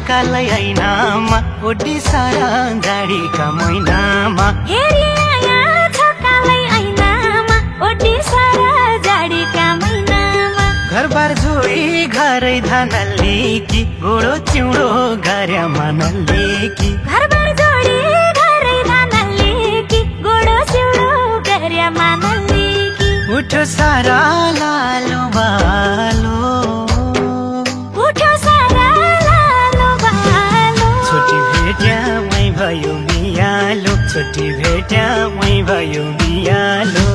झकालै ऐनामा OD सारा जाडीका महिनामा हेरी आया झकालै ऐनामा ओडी सारा जाडीका महिनामा घरबार जोई घरै धानले कि गोडो चिउडो गर्यामा नल्ले कि घरबार जोडी घरै धानले कि गोडो चिउडो गर्यामा नल्ले कि उठो सारा लालो बालो उठो सारा लालो बालो छोटी भेट्यामै भयो बियालो छोटी भेट्यामै भयो बियालो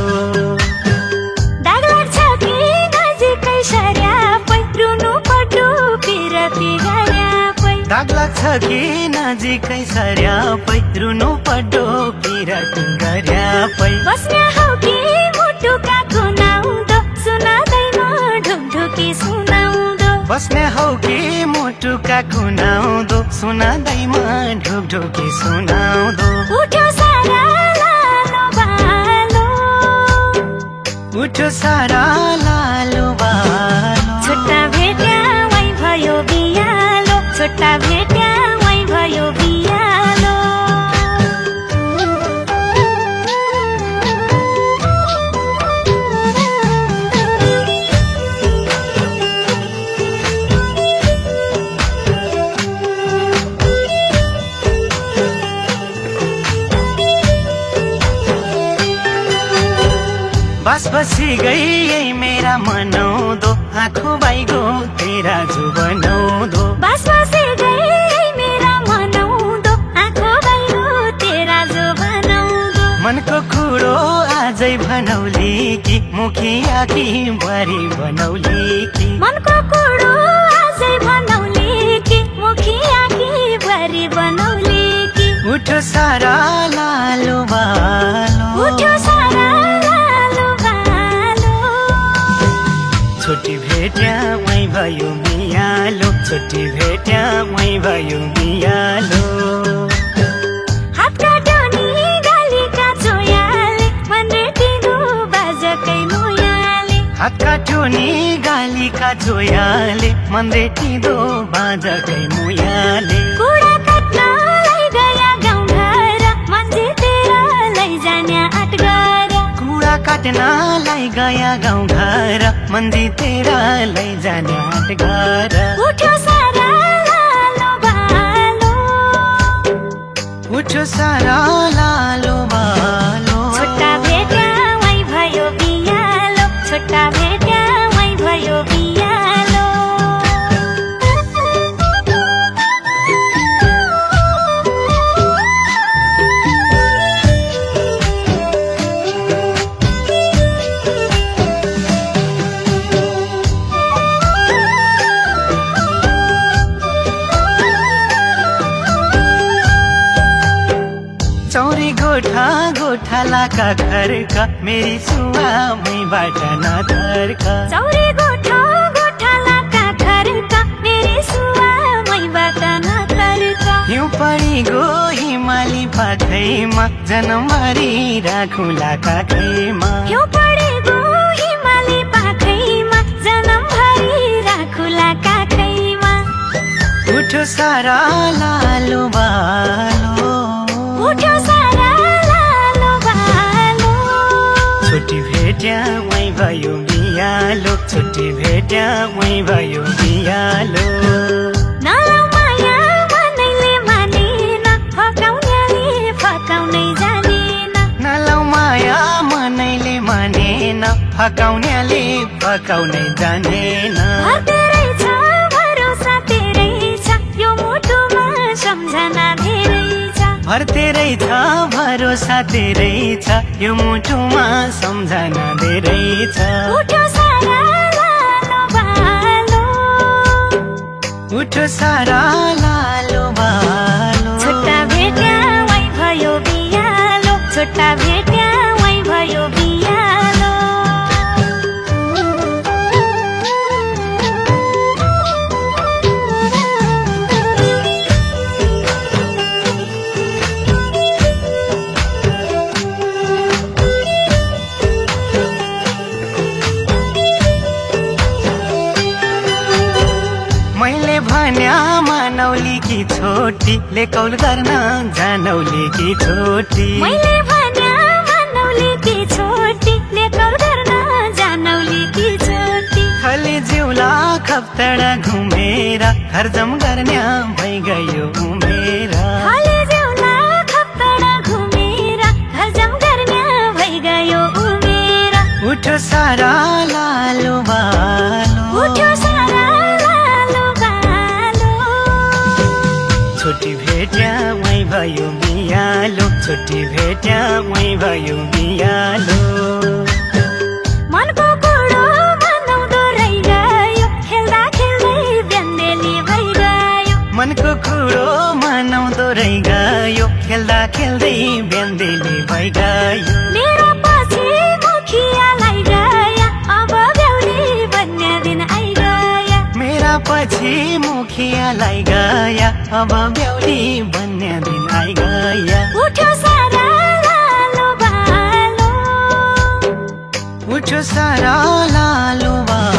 दाग लाग्छ कि नजिकै सर्यापै रुनु पड्डो पिरती गर्यापै दाग लाग्छ कि नजिकै सर्यापै रुनु पड्डो पिरती गर्यापै बस्ने हौ कि मुटुका कुनाउँदो सुनादैमा ढुकढुकी सुनाउँदो बस्ने हौ कि मुटुका कुनाउँदो सुनादैमा ढुकढुकी सुनाउँदो उठो सारा लालो बालो उठो सारा लालो बालो छोटा भेट्यामै भयो बियालो छोटा भेट्यामै भयो बियालो बस बसी गई मेरा मनाउँदो आँखो बाइगो तेरा जो बनाउँदो बस बसी गई मेरा मनाउँदो आँखो बाइगो तेरा जो बनाउँदो मनको कुरो आजै भनौली कि मुखिया कि बुहारी बनौली कि मनको कुरो आजै बनौली कि मुखिया कि बुहारी बनौली कि उठो सारा लालो बालो उठो सारा लालो बालो छोटी भेट्यामै भयो बियालो छोटी भेट्यामै भयो बियालो हात काट्यो नि गालीका चोयाले मनरेटिगो बाजकै मोयाले हात काट्यो नि गालीका जोयाले मनरेटिदो बाजकै मुयाले कुडा काट्नलाई गया गाउँघर मान्छे तेरा लैजाने आँट गर कुडा काट्नलाई गया गाउँघर मन्दी तेरा लैजाने आँट गर उठ्यो सारा लालो बालो उठो सारा लालो बालो छोटा भेट्यामै भयो बियालो छोटा भेट्यामै भयो बियालो चौरी गोठा गोठालाका घरका मेरी सुवामैबाट नतर्का चौरी गोठा गोठालाका घरका मेरी सुवामैबाट नतर्का हिउँ परी गो हिमाली पाखैमा जनमभरि राखुला काखैमा हिउँ परेको हिमाली पाखैमा जनमभरि राखुला काखैमा उठो सारा लालो बालो उठ्यो सारा लालो बालो छोटी भेट्यामै भयो बियालो छोटी भेट्यामै भयो बियालो नलाउ माया मनैले मानेन फकाउनेले फकाउनै जानेन नलाउ माया मनैले मानेन फकाउनेले फकाउनै जानेन तेरै छ भरोसा तेरै छ यो मुटुमा सम्झना धेरै छ भर तेरै छ भरोसा तेरै छ यो मुटुमा सम्झना धेरै छ उठ्यो सारा लालो बालो उठो सारा लालो बालो छोटा भेट्यामै भयो बियालो छोटा भेट्यामै भयो बियालो छोटीले कौल गर्न जानौले कि छोटी मैले भन्या मानौले कि छोटीले कौल गर्न जानौले कि छोटी थले जिउला खप्तडा घुमेर हरदम गर्ने भइगयो उमेर थले जिउला खप्तडा घुमेर हरदम गर्ने भइगयो उमेर उठो सारा लालो बालो उठ्यो सारा लालो बालो छोटी भेट्या मै भयो बियालो छोटी भेट्या मै भयो बियालो मनको कुरो मनाउँदो रहिगयो खेल्दा खेल्दै बेन्देली भइगयो मनको कुरो मनाउँदो रहिगयो खेल्दा खेल्दै बेन्देली भइगयो मेरो पछि मुखियालाई गया अब बेहुली बन्ने दिन आइगया मेरा पछि मुखियालाई गया अब बेहुली बन्ने दिन आइगया उठ्यो सारा लालो बालो उठ्यो सारा लालो बालो